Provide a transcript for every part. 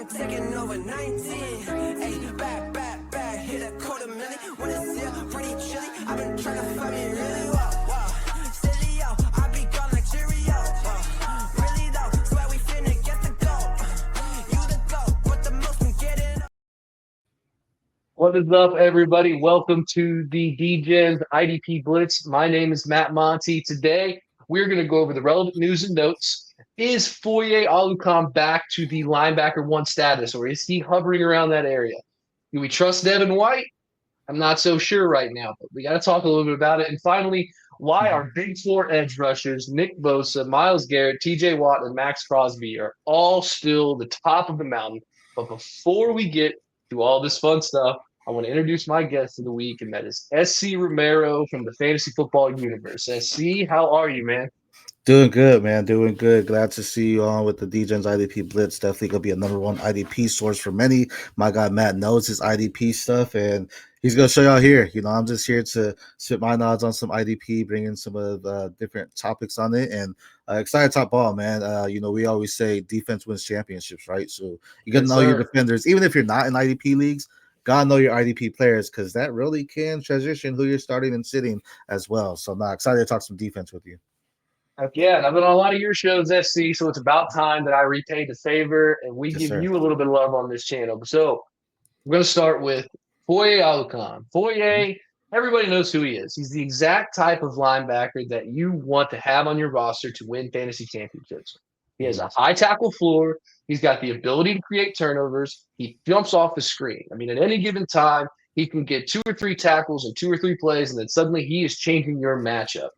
taking over 19. Hey, back, hit a quarter million. When it's here, pretty chilly. I've been trying to find me really wow. Silly, yo, I be gone like Cheerio. Really though, swear we finna get the goal. You the goal, but the most can get it. What is up, everybody? Welcome to the Degens IDP Blitz. My name is Matt Monty. Today, we're going to go over the relevant news and notes. Is Foye Oluokun back to the linebacker one status, or is he hovering around that area? Do we trust Devin White? I'm not so sure right now, but we got to talk a little bit about it. And finally, why our big four edge rushers, Nick Bosa, Myles Garrett, TJ Watt, and Max Crosby, are all still the top of the mountain. But before we get to all this fun stuff, I want to introduce my guest of the week, and that is SC Romero from the Fantasy Football Universe. SC, how are you, man? Doing good, man. Doing good. Glad to see you on with the Degens IDP Blitz. Definitely gonna be a number one IDP source for many. My guy Matt knows his IDP stuff, and he's gonna show y'all here. I'm just here to spit my nods on some IDP, bring in some of the different topics on it, and excited to talk ball, man. We always say defense wins championships, right? So you gotta know your defenders, even if you're not in IDP leagues. Gotta know your IDP players because that really can transition who you're starting and sitting as well. So I'm excited to talk some defense with you. Yeah, and I've been on a lot of your shows, SC, so it's about time that I repay the favor and we give you a little bit of love on this channel. So we're going to start with Foye Oluokun. Foye, everybody knows who he is. He's the exact type of linebacker that you want to have on your roster to win fantasy championships. He has a high tackle floor. He's got the ability to create turnovers. He jumps off the screen. I mean, at any given time, he can get 2 or 3 tackles in 2 or 3 plays, and then suddenly he is changing your matchup.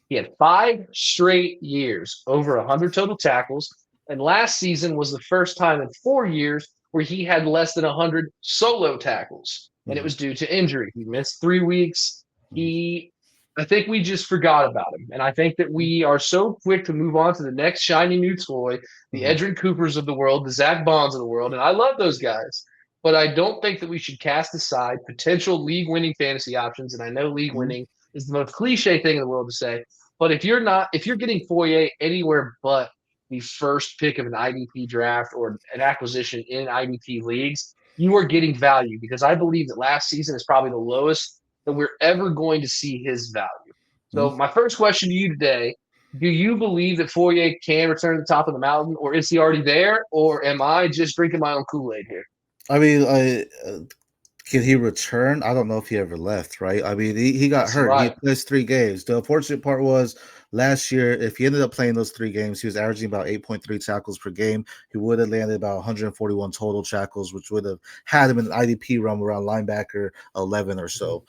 He had 5 straight years over 100 total tackles, and last season was the first time in 4 years where he had less than 100 solo tackles, and it was due to injury. He missed 3 weeks. I think we just forgot about him, and I think that we are so quick to move on to the next shiny new toy, the Edrin Coopers of the world, the Zach Bonds of the world, and I love those guys, but I don't think that we should cast aside potential league-winning fantasy options, and I know league-winning is the most cliche thing in the world to say, but if you're getting Foye anywhere but the first pick of an IDP draft or an acquisition in IDP leagues, you are getting value because I believe that last season is probably the lowest that we're ever going to see his value. So my first question to you today, do you believe that Foye can return to the top of the mountain, or is he already there, or am I just drinking my own Kool-Aid here? I mean, can he return? I don't know if he ever left, right? I mean, he got hurt. Right. He missed 3 games. The unfortunate part was last year, if he ended up playing those 3 games, he was averaging about 8.3 tackles per game. He would have landed about 141 total tackles, which would have had him in an IDP realm around linebacker 11 or so.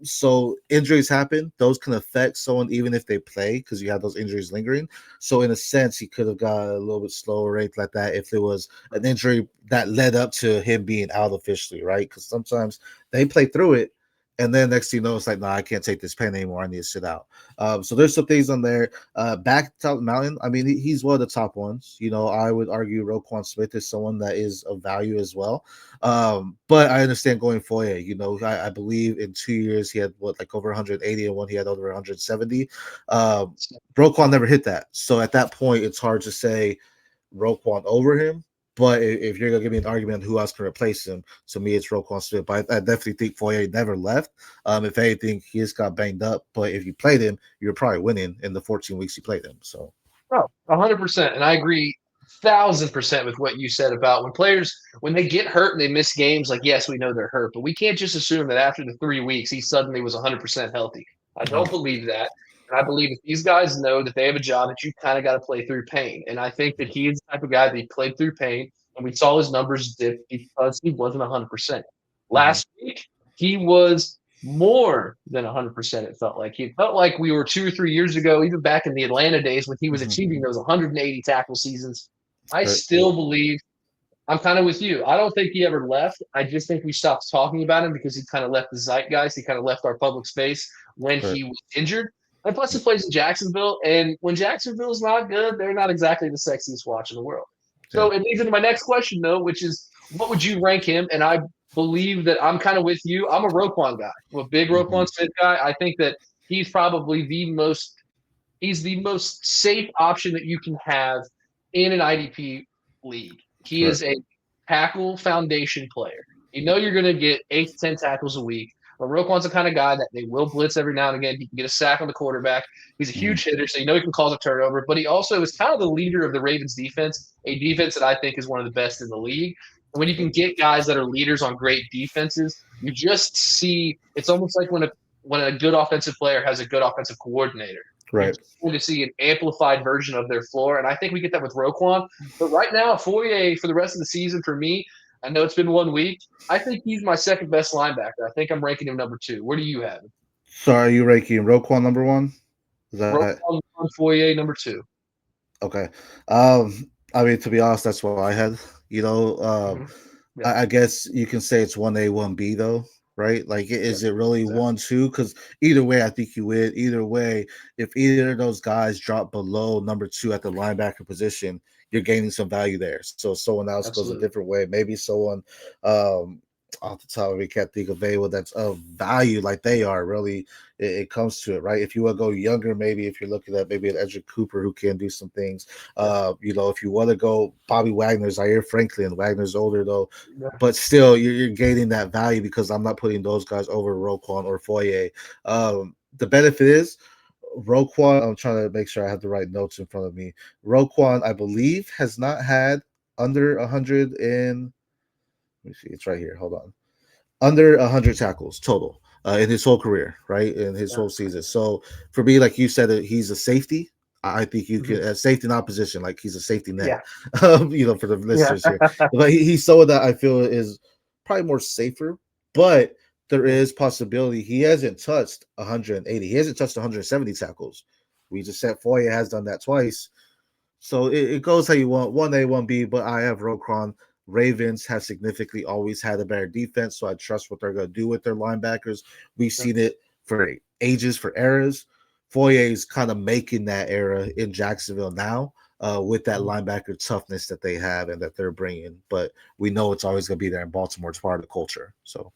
So injuries happen. Those can affect someone even if they play because you have those injuries lingering. So in a sense, he could have got a little bit slower rate like that if there was an injury that led up to him being out officially, right? Because sometimes they play through it, and then next thing you know, it's like, I can't take this pain anymore. I need to sit out. So there's some things on there. Back to Mountain, I mean, he's one of the top ones. I would argue Roquan Smith is someone that is of value as well. But I understand going Foye. I believe in 2 years he had over 180, and one he had over 170. Roquan never hit that. So at that point, it's hard to say Roquan over him. But if you're going to give me an argument on who else can replace him, to me, it's Roquan Smith. But I definitely think Foye never left. If anything, he just got banged up. But if you played him, you're probably winning in the 14 weeks you played him. So, 100%. And I agree 1,000% with what you said about when players, when they get hurt and they miss games, yes, we know they're hurt. But we can't just assume that after the 3 weeks, he suddenly was 100% healthy. I don't believe that. And I believe if these guys know that they have a job, that you kind of got to play through pain. And I think that he is the type of guy that he played through pain, and we saw his numbers dip because he wasn't 100%. Last week, he was more than 100%, it felt like. It felt like we were 2 or 3 years ago, even back in the Atlanta days when he was achieving those 180 tackle seasons. I still believe I'm kind of with you. I don't think he ever left. I just think we stopped talking about him because he kind of left the zeitgeist. He kind of left our public space when he was injured. And plus, he plays in Jacksonville, and when Jacksonville is not good, they're not exactly the sexiest watch in the world. So it leads into my next question, though, which is, what would you rank him? And I believe that I'm kind of with you. I'm a Roquan guy. I'm a big Roquan Smith guy. I think that he's probably the most safe option that you can have in an IDP league. He is a tackle foundation player. You know you're going to get 8 to 10 tackles a week. But Roquan's the kind of guy that they will blitz every now and again. He can get a sack on the quarterback. He's a huge hitter, so you know he can cause a turnover. But he also is kind of the leader of the Ravens defense, a defense that I think is one of the best in the league. And when you can get guys that are leaders on great defenses, you just see it's almost like when a good offensive player has a good offensive coordinator. Right. You're going to see an amplified version of their floor, and I think we get that with Roquan. But right now, Foye for the rest of the season for me, I know it's been 1 week. I think he's my second best linebacker. I think I'm ranking him number 2. Where do you have him? So are you ranking Roquan number 1? Is that Roquan, Foye number 2. Okay. I mean, to be honest, that's what I had. You know, I guess you can say it's 1A, 1B though, right? Like, is it really 1, 2? Because either way, I think you win. Either way, if either of those guys drop below number 2 at the linebacker position, you're gaining some value there. So someone else goes a different way. Maybe someone off the top of me can't think of anyone that's of value like they are. Really, it comes to it, right? If you want to go younger, maybe if you're looking at maybe an Edger Cooper who can do some things, you know, if you want to go Bobby Wagner, Zaire Franklin. Wagner's older though, but still you're gaining that value because I'm not putting those guys over Roquan or Foye. The benefit is Roquan, I'm trying to make sure I have the right notes in front of me. Roquan, I believe, has not had under 100 in. Let me see, it's right here. Hold on. Under 100 tackles total in his whole career, right? In his whole season. So for me, like you said, he's a safety. I think you can safety not position, like he's a safety net. You know, for the listeners here. But he's someone that I feel is probably more safer, but there is possibility he hasn't touched 180. He hasn't touched 170 tackles. We just said Foye has done that twice. So it goes how you want, 1A, 1B, but I have Roquan. Ravens have significantly always had a better defense, so I trust what they're going to do with their linebackers. We've seen it for ages, for eras. Foye's kind of making that era in Jacksonville now with that linebacker toughness that they have and that they're bringing. But we know it's always going to be there in Baltimore. It's part of the culture. So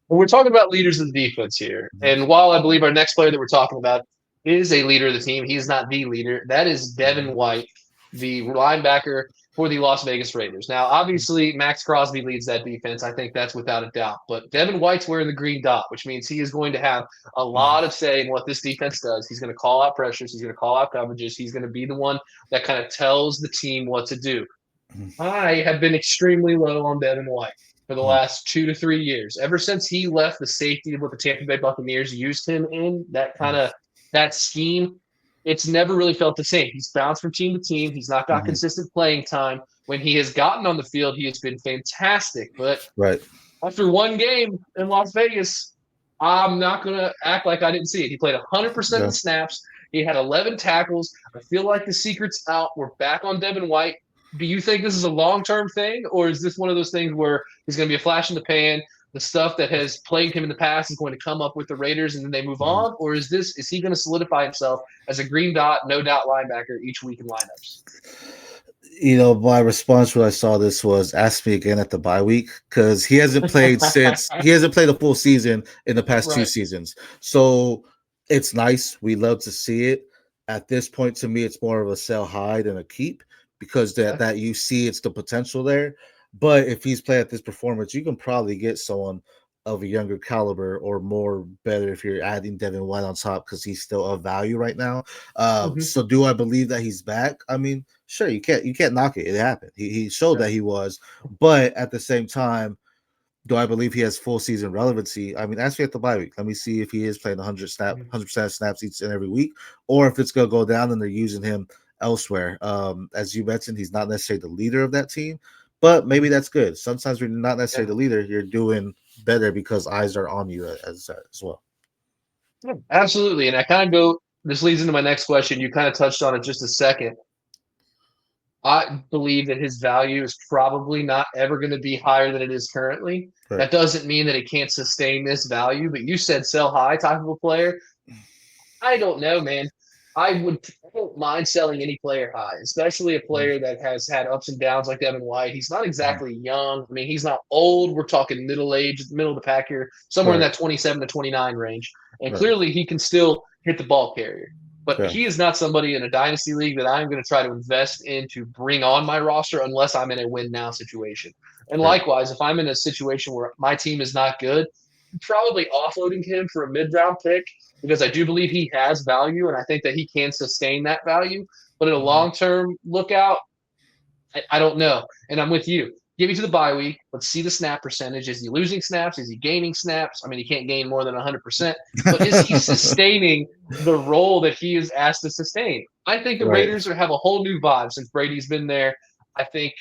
we're talking about leaders of the defense here. And while I believe our next player that we're talking about is a leader of the team, he's not the leader. That is Devin White, the linebacker for the Las Vegas Raiders. Now, obviously, Max Crosby leads that defense. I think that's without a doubt. But Devin White's wearing the green dot, which means he is going to have a lot of say in what this defense does. He's going to call out pressures. He's going to call out coverages. He's going to be the one that kind of tells the team what to do. I have been extremely low on Devin White for the last 2 to 3 years. Ever since he left the safety of what the Tampa Bay Buccaneers used him in, that kind of that scheme, it's never really felt the same. He's bounced from team to team. He's not got consistent playing time. When he has gotten on the field, he has been fantastic. But after one game in Las Vegas, I'm not going to act like I didn't see it. He played 100% of the snaps. He had 11 tackles. I feel like the secret's out. We're back on Devin White. Do you think this is a long-term thing, or is this one of those things where he's going to be a flash in the pan? The stuff that has plagued him in the past is going to come up with the Raiders and then they move on? Or is he going to solidify himself as a green dot, no doubt linebacker each week in lineups? You know, my response when I saw this was ask me again at the bye week because he hasn't played he hasn't played a full season in the past 2 seasons. So it's nice. We love to see it. At this point, to me, it's more of a sell high than a keep because that you see it's the potential there. But if he's playing at this performance, you can probably get someone of a younger caliber or more better if you're adding Devin White on top because he's still of value right now. So do I believe that he's back? I mean, sure, you can't knock it. It happened. He showed that he was. But at the same time, do I believe he has full season relevancy? I mean, ask me at the bye week. Let me see if he is playing 100% of snaps each and every week, or if it's going to go down and they're using him elsewhere. As you mentioned, he's not necessarily the leader of that team. But maybe that's good. Sometimes when you're not necessarily the leader, you're doing better because eyes are on you as well. Yeah, absolutely. And this leads into my next question. You kind of touched on it just a second. I believe that his value is probably not ever going to be higher than it is currently. Right. That doesn't mean that it can't sustain this value, but you said sell high type of a player. I don't know, man. I don't mind selling any player high, especially a player that has had ups and downs like Devin White. He's not exactly young. I mean, he's not old. We're talking middle age, middle of the pack here, somewhere in that 27 to 29 range. And clearly he can still hit the ball carrier. But he is not somebody in a dynasty league that I'm going to try to invest in to bring on my roster unless I'm in a win now situation. And likewise, if I'm in a situation where my team is not good, I'm probably offloading him for a mid-round pick because I do believe he has value and I think that he can sustain that value. But in a long-term lookout, I don't know. And I'm with you. Give me to the bye week. Let's see the snap percentage. Is he losing snaps? Is he gaining snaps? I mean, he can't gain more than 100%. But is he sustaining the role that he is asked to sustain? I think the Raiders have a whole new vibe since Brady's been there. I think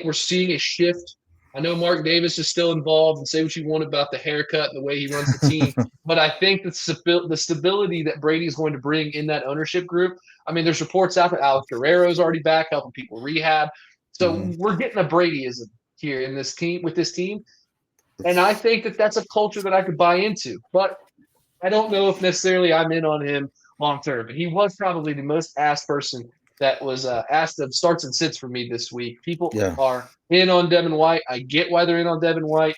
we're seeing a shift. I know Mark Davis is still involved, and say what you want about the haircut and the way he runs the team, but I think the stability that Brady is going to bring in that ownership group. I mean, there's reports out that Alex Guerrero is already back helping people rehab. So we're getting a Bradyism here in this team with this team, and I think that that's a culture that I could buy into. But I don't know if necessarily I'm in on him long term. But he was probably the most asked person that was asked of starts and sits for me this week. People are in on Devin White. I get why they're in on Devin White.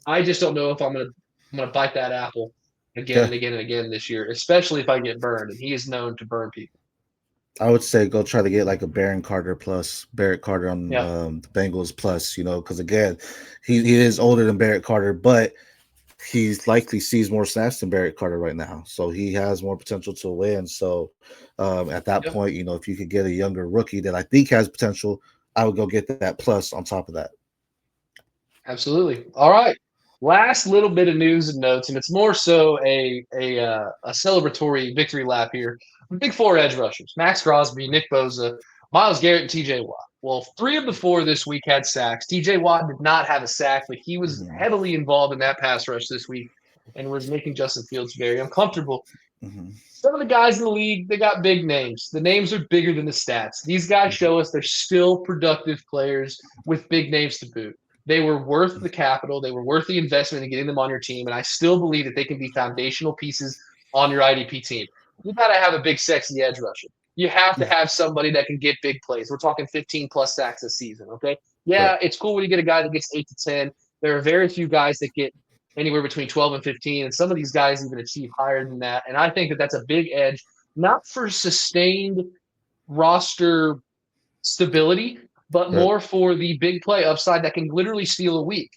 I just don't know if I'm gonna bite that apple again and again and again this year, especially if I get burned. And he is known to burn people. I would say go try to get like a Barrett Carter on the Bengals plus, because again, he is older than Barrett Carter, but he's likely sees more snaps than Barrett Carter right now. So he has more potential to win. So at that point, if you could get a younger rookie that I think has potential, I would go get that plus on top of that. Absolutely. All right. Last little bit of news and notes, and it's more so a celebratory victory lap here. Big four edge rushers: Max Crosby, Nick Bosa, Myles Garrett, and T.J. Watt. Well, 3 of the 4 this week had sacks. T.J. Watt did not have a sack, but he was heavily involved in that pass rush this week and was making Justin Fields very uncomfortable. Some of the guys in the league, they got big names. The names are bigger than the stats. These guys show us they're still productive players with big names to boot. They were worth the capital. They were worth the investment in getting them on your team, and I still believe that they can be foundational pieces on your IDP team. You got to have a big, sexy edge rusher. You have to have somebody that can get big plays. We're talking 15-plus sacks a season, okay? Yeah, it's cool when you get a guy that gets 8 to 10. There are very few guys that get anywhere between 12 and 15, and some of these guys even achieve higher than that. And I think that that's a big edge, not for sustained roster stability, but more for the big play upside that can literally steal a week.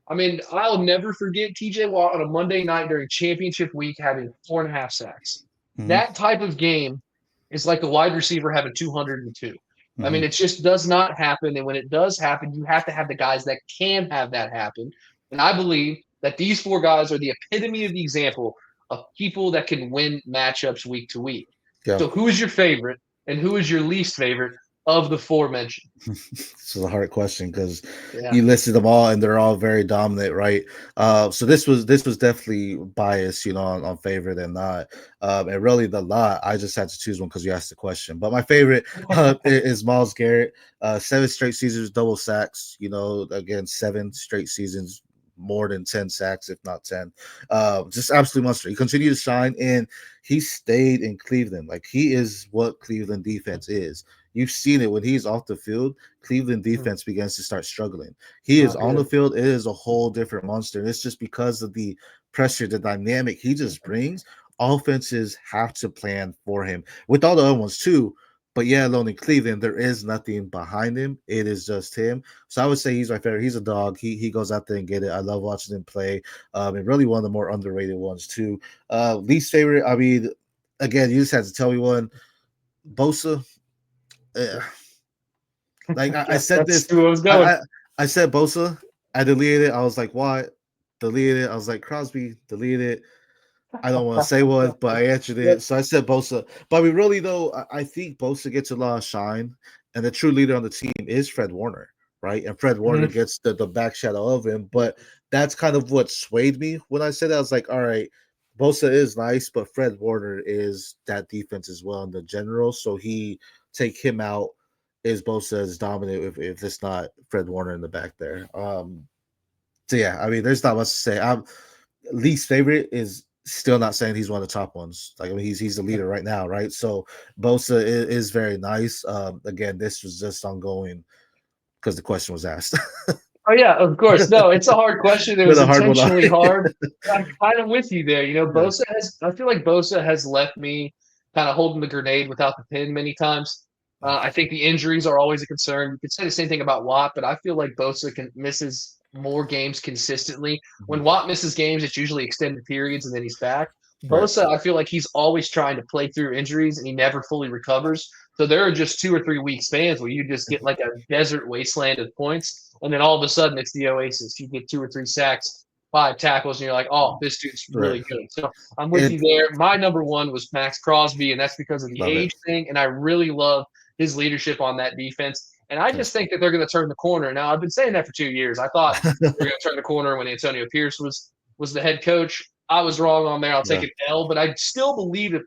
I mean, I'll never forget T.J. Watt on a Monday night during championship week having 4.5 sacks. That type of game is like a wide receiver having 202. I mean, it just does not happen. And when it does happen, you have to have the guys that can have that happen. And I believe that these 4 guys are the epitome of the example of people that can win matchups week to week. So who is your favorite and who is your least favorite of the 4 mentioned? This is a hard question because you listed them all and they're all very dominant, right? So this was definitely biased, on favorite and not. And really the lot, I just had to choose one because you asked the question. But my favorite is Myles Garrett. 7 straight seasons, double sacks. Again, 7 straight seasons, more than 10 sacks, if not 10. Just absolute monster. He continued to shine, and he stayed in Cleveland. Like, he is what Cleveland defense is. You've seen it when he's off the field. Cleveland defense begins to start struggling. He is on the field. It is a whole different monster. And it's just because of the pressure, the dynamic he just brings. Offenses have to plan for him with all the other ones too. But alone in Cleveland, there is nothing behind him. It is just him. So I would say he's my favorite. He's a dog. He goes out there and get it. I love watching him play. And really one of the more underrated ones too. Least favorite, I mean, again, you just had to tell me one. Bosa. Like I said this. I said Bosa. I deleted it. I was like, what? Deleted it. I was like, Crosby, deleted it. I don't want to say what, but I answered it. So I said Bosa. But I mean, really, though, I think Bosa gets a lot of shine. And the true leader on the team is Fred Warner, right? And Fred Warner gets the back shadow of him. But that's kind of what swayed me when I said that. I was like, all right, Bosa is nice, but Fred Warner is that defense as well in the general. So take him out, is Bosa as dominant if it's not Fred Warner in the back there. So yeah, I mean, there's not much to say. Least favorite is still not saying he's one of the top ones. Like, I mean, he's the leader right now, right? So Bosa is very nice. Again, this was just ongoing because the question was asked. Oh yeah, of course. No, it's a hard question. It was intentionally hard. I'm kind of with you there. Bosa I feel like Bosa has left me kind of holding the grenade without the pin many times. I think the injuries are always a concern. You could say the same thing about Watt, but I feel like Bosa misses more games consistently. When Watt misses games, it's usually extended periods and then he's back. Bosa, I feel like he's always trying to play through injuries and he never fully recovers. So there are just 2 or 3 week spans where you just get like a desert wasteland of points, and then all of a sudden it's the oasis. You get 2 or 3 sacks, 5 tackles, and you're like, oh, this dude's really good. So I'm with you there. My number 1 was Max Crosby, and that's because of the age thing, and I really love his leadership on that defense. And I just think that they're going to turn the corner. Now, I've been saying that for 2 years. I thought they were going to turn the corner when Antonio Pierce was the head coach. I was wrong on there. I'll take an L, but I still believe that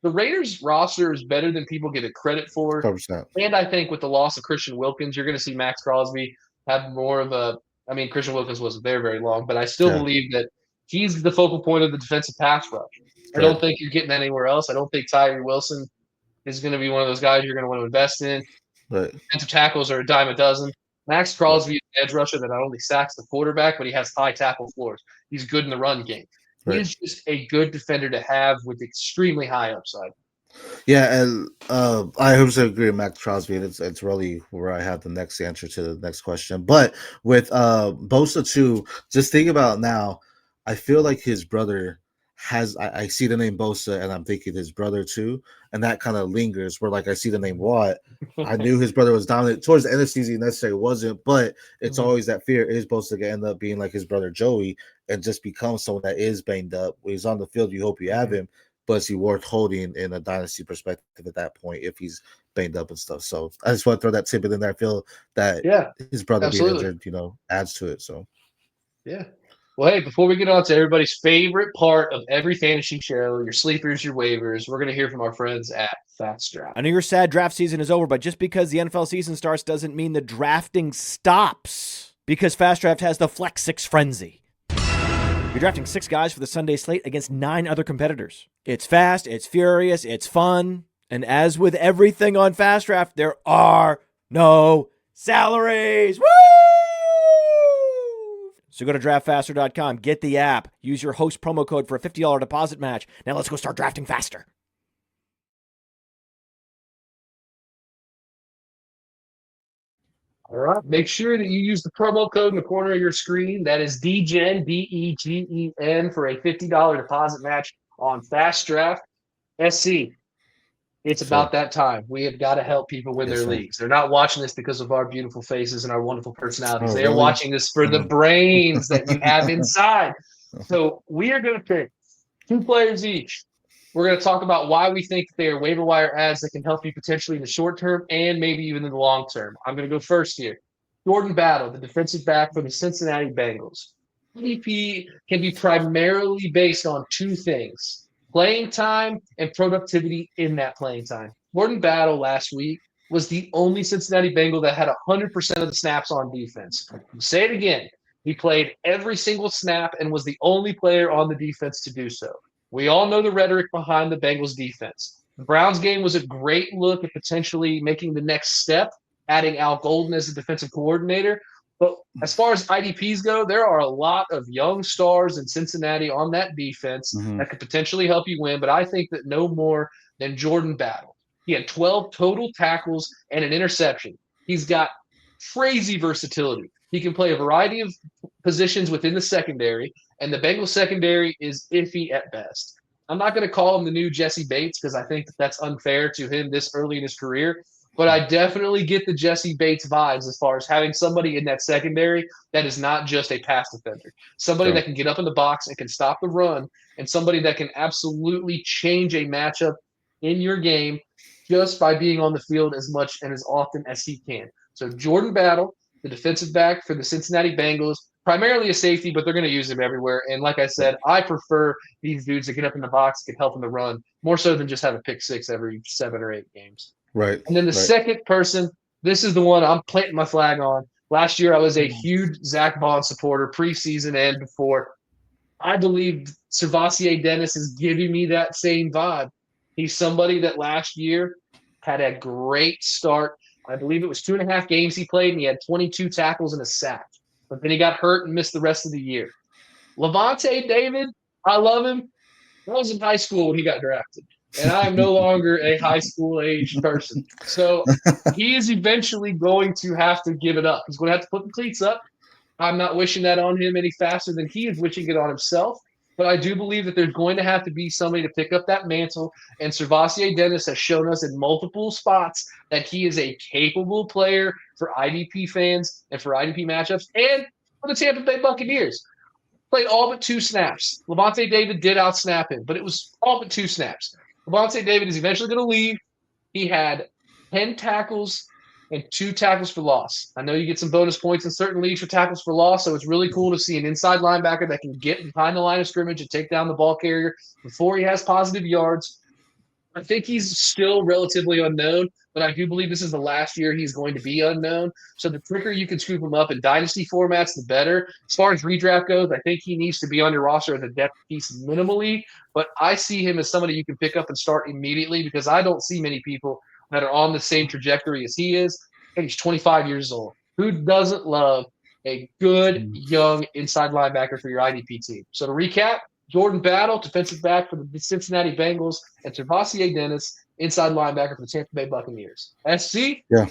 the Raiders roster is better than people give it credit for. 100%. And I think with the loss of Christian Wilkins, you're going to see Max Crosby have more of a – I mean, Christian Wilkins wasn't there very long, but I still believe that he's the focal point of the defensive pass rush. I don't think you're getting anywhere else. I don't think Tyree Wilson is going to be one of those guys you're going to want to invest in. Defensive tackles are a dime a dozen. Max Crosby is an edge rusher that not only sacks the quarterback, but he has high tackle floors. He's good in the run game. He's just a good defender to have with extremely high upside. Yeah, and I also agree with Max Crosby. It's really where I have the next answer to the next question. But with Bosa too, just think about now. I feel like his brother has. I see the name Bosa, and I'm thinking his brother too, and that kind of lingers. Where like I see the name Watt, I knew his brother was dominant towards the end of the season. He necessarily wasn't, but it's always that fear: is Bosa gonna end up being like his brother Joey and just become someone that is banged up? When he's on the field, you hope you have him. But is he worth holding in a dynasty perspective at that point if he's banged up and stuff? So I just want to throw that tidbit in there. I feel that his brother being injured, adds to it. So well, hey, before we get on to everybody's favorite part of every fantasy show, your sleepers, your waivers, we're going to hear from our friends at Fast Draft. I know your sad draft season is over, but just because the NFL season starts doesn't mean the drafting stops. Because Fast Draft has the Flex 6 Frenzy. You're drafting 6 guys for the Sunday slate against 9 other competitors. It's fast, it's furious, it's fun. And as with everything on Fast Draft, there are no salaries. Woo! So go to draftfaster.com, get the app, use your host promo code for a $50 deposit match. Now let's go start drafting faster. All right. Make sure that you use the promo code in the corner of your screen. That is DGEN, D-E-G-E-N, for a $50 deposit match on Fast Draft SC. It's about that time. We have got to help people win their leagues. They're not watching this because of our beautiful faces and our wonderful personalities. They are watching this for the brains that you have inside. So we are going to pick 2 players each. We're going to talk about why we think they are waiver wire ads that can help you potentially in the short term and maybe even in the long term. I'm going to go first here. Jordan Battle, the defensive back for the Cincinnati Bengals. ADP can be primarily based on 2 things: playing time and productivity in that playing time. Jordan Battle last week was the only Cincinnati Bengal that had 100% of the snaps on defense. I'll say it again. He played every single snap and was the only player on the defense to do so. We all know the rhetoric behind the Bengals defense. The Browns game was a great look at potentially making the next step, adding Al Golden as the defensive coordinator. But as far as IDPs go, there are a lot of young stars in Cincinnati on that defense that could potentially help you win. But I think that no more than Jordan Battle. He had 12 total tackles and an interception. He's got crazy versatility. He can play a variety of positions within the secondary, and the Bengals secondary is iffy at best. I'm not going to call him the new Jesse Bates because I think that's unfair to him this early in his career, but I definitely get the Jesse Bates vibes as far as having somebody in that secondary that is not just a pass defender, somebody that can get up in the box and can stop the run, and somebody that can absolutely change a matchup in your game just by being on the field as much and as often as he can. So Jordan Battle, the defensive back for the Cincinnati Bengals, primarily a safety, but they're going to use him everywhere. And like I said, I prefer these dudes that get up in the box, can help in the run, more so than just have a pick 6 every 7 or 8 games. Right. And then the second person, this is the one I'm planting my flag on. Last year, I was a huge Zach Bond supporter, preseason and before. I believe Servassier Dennis is giving me that same vibe. He's somebody that last year had a great start. I believe it was 2.5 games he played, and he had 22 tackles and a sack. But then he got hurt and missed the rest of the year. Levante David, I love him. I was in high school when he got drafted. and I am no longer a high school age person. So he is eventually going to have to give it up. He's going to have to put the cleats up. I'm not wishing that on him any faster than he is wishing it on himself. But I do believe that there's going to have to be somebody to pick up that mantle. And Servassier Dennis has shown us in multiple spots that he is a capable player for IDP fans and for IDP matchups and for the Tampa Bay Buccaneers. Played all but 2 snaps. Levante David did outsnap him, but it was all but 2 snaps. Levante David is eventually going to leave. He had 10 tackles and 2 tackles for loss. I know you get some bonus points in certain leagues for tackles for loss, so it's really cool to see an inside linebacker that can get behind the line of scrimmage and take down the ball carrier before he has positive yards. I think he's still relatively unknown, but I do believe this is the last year he's going to be unknown. So the quicker you can scoop him up in dynasty formats, the better. As far as redraft goes, I think he needs to be on your roster as a depth piece minimally, but I see him as somebody you can pick up and start immediately because I don't see many people that are on the same trajectory as he is, and he's 25 years old. Who doesn't love a good young inside linebacker for your IDP team? So to recap, Jordan Battle, defensive back for the Cincinnati Bengals, and Servassier Dennis, inside linebacker for the Tampa Bay Buccaneers. SC, Yeah.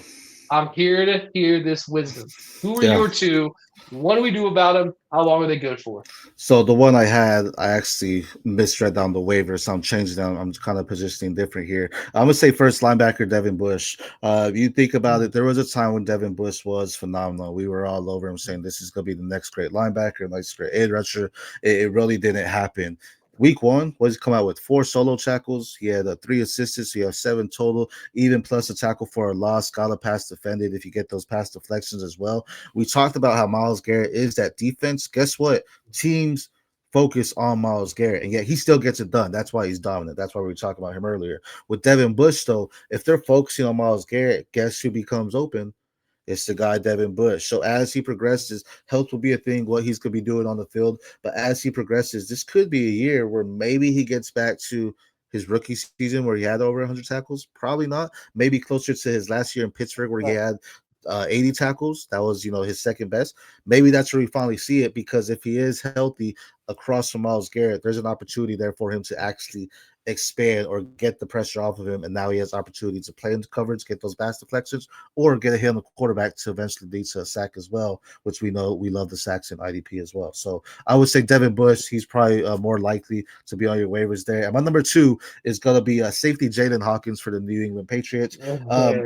I'm here to hear this wisdom. Who are your 2? What do we do about them? How long are they good for? So the one I had, I actually misread down the waiver, so I'm changing down. I'm kind of positioning different here. I'm gonna say first linebacker Devin Bush. If you think about it, there was a time when Devin Bush was phenomenal. We were all over him saying this is gonna be the next great linebacker, next great edge rusher. It really didn't happen. Week 1 was come out with 4 solo tackles. He had 3 assists, so you have 7 total, even plus a tackle for a loss. Got a pass defended if you get those pass deflections as well. We talked about how Myles Garrett is that defense. Guess what? Teams focus on Myles Garrett, and yet he still gets it done. That's why he's dominant. That's why we were talking about him earlier. With Devin Bush, though, if they're focusing on Myles Garrett, guess who becomes open? It's the guy Devin Bush. So as he progresses, health will be a thing, what he's going to be doing on the field. But as he progresses, this could be a year where maybe he gets back to his rookie season where he had over 100 tackles. Probably not. Maybe closer to his last year in Pittsburgh where he had 80 tackles. That was, his second best. Maybe that's where we finally see it, because if he is healthy across from Myles Garrett, there's an opportunity there for him to actually expand or get the pressure off of him, and now he has opportunity to play into coverage, get those pass deflections, or get a hit on the quarterback to eventually lead to a sack as well, which we know we love the sacks in IDP as well. So I would say Devin Bush, he's probably more likely to be on your waivers there. And my number 2 is going to be safety Jalen Hawkins for the New England Patriots.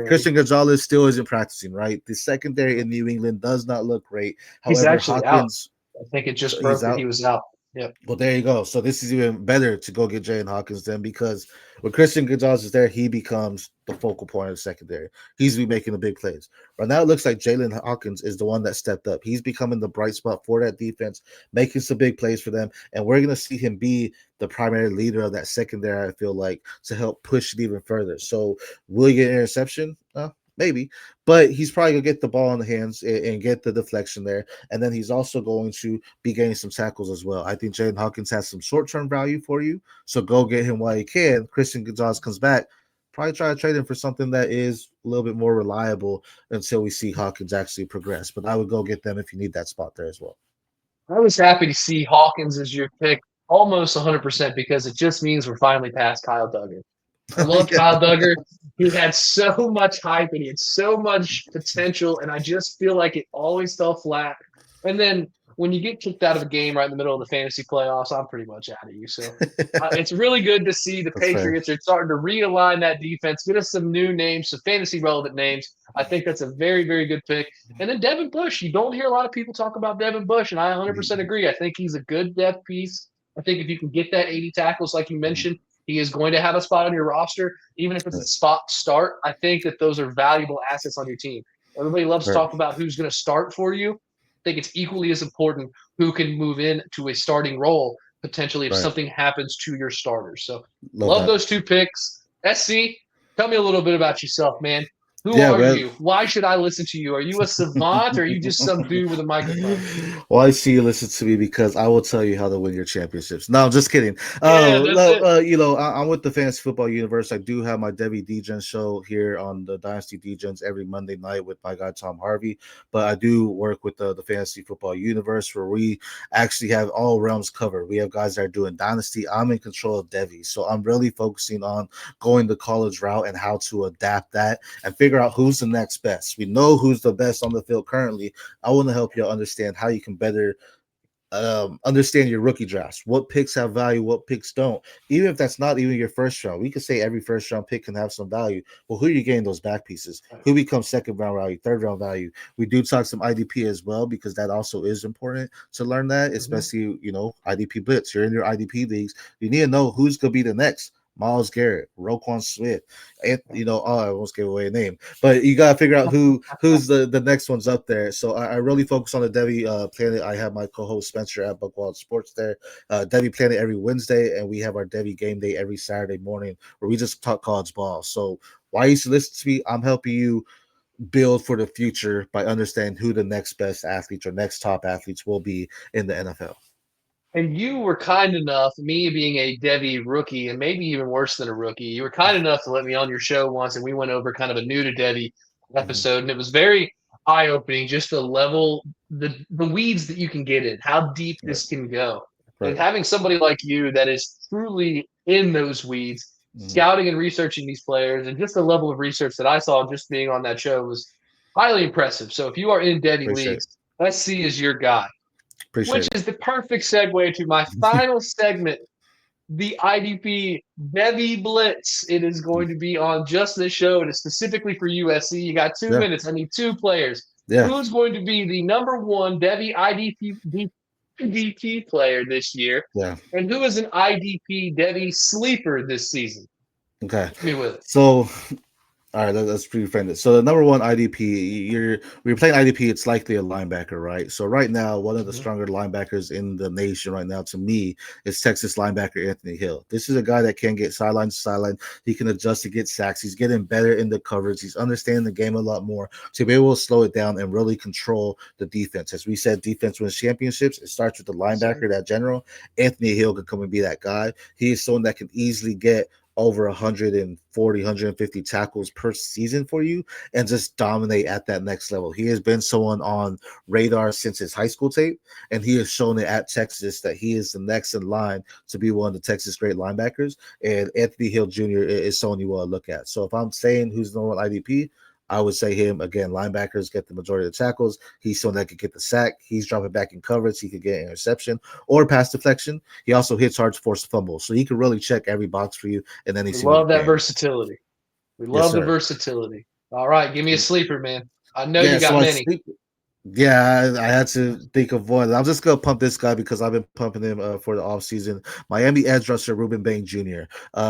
Christian Gonzalez still isn't practicing, right? The secondary in New England does not look great. He's However, actually Hawkins, out. I think it just broke that he was out. Yep. Well, there you go. So this is even better to go get Jalen Hawkins then, because when Christian Gonzalez is there, he becomes the focal point of the secondary. He's be making the big plays. Right now, it looks like Jalen Hawkins is the one that stepped up. He's becoming the bright spot for that defense, making some big plays for them, and we're going to see him be the primary leader of that secondary, I feel like, to help push it even further. So will he get an interception? Maybe, but he's probably going to get the ball in the hands and get the deflection there. And then he's also going to be getting some tackles as well. I think Jalen Hawkins has some short-term value for you, so go get him while you can. Christian Gonzalez comes back. Probably try to trade him for something that is a little bit more reliable until we see Hawkins actually progress. But I would go get them if you need that spot there as well. I was happy to see Hawkins as your pick almost 100% because it just means we're finally past Kyle Duggar. I love Kyle Duggar. He had so much hype and he had so much potential, and I just feel like it always fell flat. And then when you get kicked out of a game right in the middle of the fantasy playoffs, I'm pretty much out of you. So it's really good to see the Patriots are starting to realign that defense, get us some new names, some fantasy relevant names. I think that's a very, very good pick. And then Devin Bush. You don't hear a lot of people talk about Devin Bush, and I 100% agree. I think he's a good depth piece. I think if you can get that 80 tackles like you mentioned, he is going to have a spot on your roster, even if it's a spot start. I think that those are valuable assets on your team. Everybody loves to talk about who's going to start for you. I think it's equally as important who can move into a starting role potentially if something happens to your starters. So love those 2 picks. SC, tell me a little bit about yourself, man. Who Yeah, are man. you? Why should I listen to you? Are you a savant or are you just some dude with a microphone? Well, I see you listen to me because I will tell you how to win your championships. No, I'm just kidding. Yeah, that's it. I'm with the Fantasy Football Universe. I do have my Devy Degens show here on the Dynasty Degens every Monday night with my guy Tom Harvey. But I do work with the Fantasy Football Universe where we actually have all realms covered. We have guys that are doing Dynasty. I'm in control of Devy, so I'm really focusing on going the college route and how to adapt that and figure out who's the next best. We know who's the best on the field currently. I want to help you understand how you can better understand your rookie drafts. What picks have value, what picks don't. Even if that's not even your first round, we could say every first round pick can have some value. Well, who are you getting those back pieces? Who becomes second round value, third round value? We do talk some IDP as well because that also is important to learn that, especially IDP Blitz. You're in your IDP leagues. You need to know who's going to be the next. Myles Garrett, Roquan Smith, and I almost gave away a name, but you gotta figure out who's the next ones up there. So I really focus on the Devy Planet. I have my co-host Spencer at Buckwild Sports there. Devy Planet every Wednesday, and we have our Devy Game Day every Saturday morning where we just talk college ball. So why you should listen to me? I'm helping you build for the future by understanding who the next best athletes or next top athletes will be in the NFL. And you were kind enough, me being a Devy rookie, and maybe even worse than a rookie, you were kind enough to let me on your show once, and we went over kind of a new to Devy episode, and it was very eye-opening, just the level, the weeds that you can get in, how deep this can go. Right. And having somebody like you that is truly in those weeds, scouting and researching these players, and just the level of research that I saw just being on that show was highly impressive. So if you are in Devy leagues, SC is your guy. Which is the perfect segue to my final segment, the IDP Devy Blitz. It is going to be on just this show. It is specifically for USC. You got 2 minutes. I need 2 players. Yeah. Who's going to be the number 1 Devy IDP player this year? Yeah. And who is an IDP Devy sleeper this season? Okay. Hit me with it. So all right, let's pre-frame it. So the number 1 IDP, when you're playing IDP, it's likely a linebacker, right? So right now, one of the stronger linebackers in the nation right now, to me, is Texas linebacker Anthony Hill. This is a guy that can get sideline to sideline. He can adjust to get sacks. He's getting better in the coverage. He's understanding the game a lot more to be able to slow it down and really control the defense. As we said, defense wins championships. It starts with the linebacker, that general. Anthony Hill can come and be that guy. He is someone that can easily get over 140, 150 tackles per season for you and just dominate at that next level. He has been someone on radar since his high school tape, and he has shown it at Texas that he is the next in line to be one of the Texas great linebackers, and Anthony Hill Jr. is someone you want to look at. So if I'm saying who's the number 1 IDP, I would say him. Again, linebackers get the majority of the tackles. He's someone that could get the sack. He's dropping back in coverage. He could get an interception or pass deflection. He also hits hard to force a fumble. So he can really check every box for you. And then we love that versatility. We love the versatility. All right, give me a sleeper, man. I know you got many. Yeah, I had to think of one. I'm just gonna pump this guy because I've been pumping him for the offseason. Miami edge rusher Ruben Bain Jr.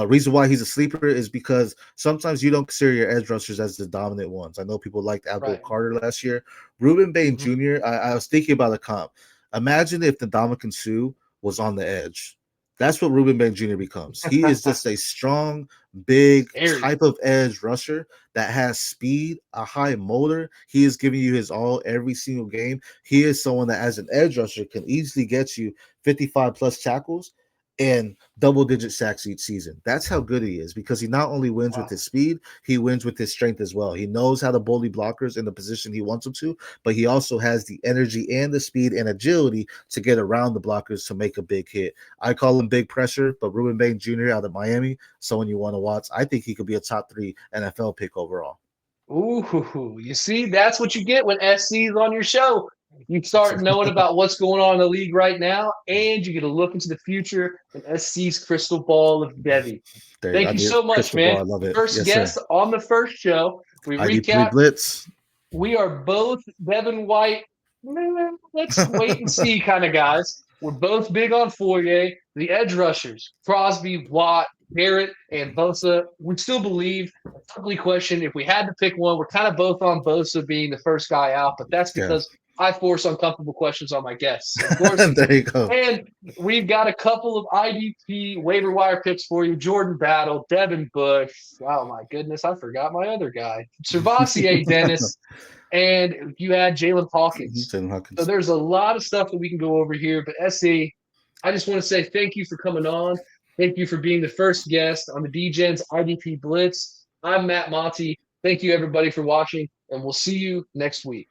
Reason why he's a sleeper is because sometimes you don't consider your edge rushers as the dominant ones. I know people liked Abdul Carter last year. Ruben Bain Jr. I was thinking about a comp. Imagine if the Ndamukong Suh was on the edge. That's what Ruben Bain Jr. becomes. He is just a strong, big type of edge rusher that has speed, a high motor. He is giving you his all every single game. He is someone that, as an edge rusher, can easily get you 55 plus tackles and double-digit sacks each season. That's how good he is because he not only wins with his speed, he wins with his strength as well. He knows how to bully blockers in the position he wants them to, but he also has the energy and the speed and agility to get around the blockers to make a big hit. I call him big pressure, but Ruben Bain Jr. out of Miami, someone you want to watch. I think he could be a top 3 NFL pick overall. Ooh, you see, that's what you get when SC is on your show. You start knowing about what's going on in the league right now, and you get a look into the future in SC's crystal ball of Devy. Thank you so much, man. First guest on the first show. We recap. Blitz. We are both Devin White. Let's wait and see kind of guys. We're both big on Fourier. The edge rushers, Crosby, Watt, Garrett, and Bosa. We still believe, ugly question, if we had to pick one, we're kind of both on Bosa being the first guy out, but that's because I force uncomfortable questions on my guests, of course. There you go. And we've got a couple of IDP waiver wire picks for you. Jordan Battle, Devin Bush. Oh, my goodness. I forgot my other guy. Servassier Dennis. And you had Jalen Hawkins. So there's a lot of stuff that we can go over here. But, SC, I just want to say thank you for coming on. Thank you for being the first guest on the Degens IDP Blitz. I'm Matt Monty. Thank you, everybody, for watching, and we'll see you next week.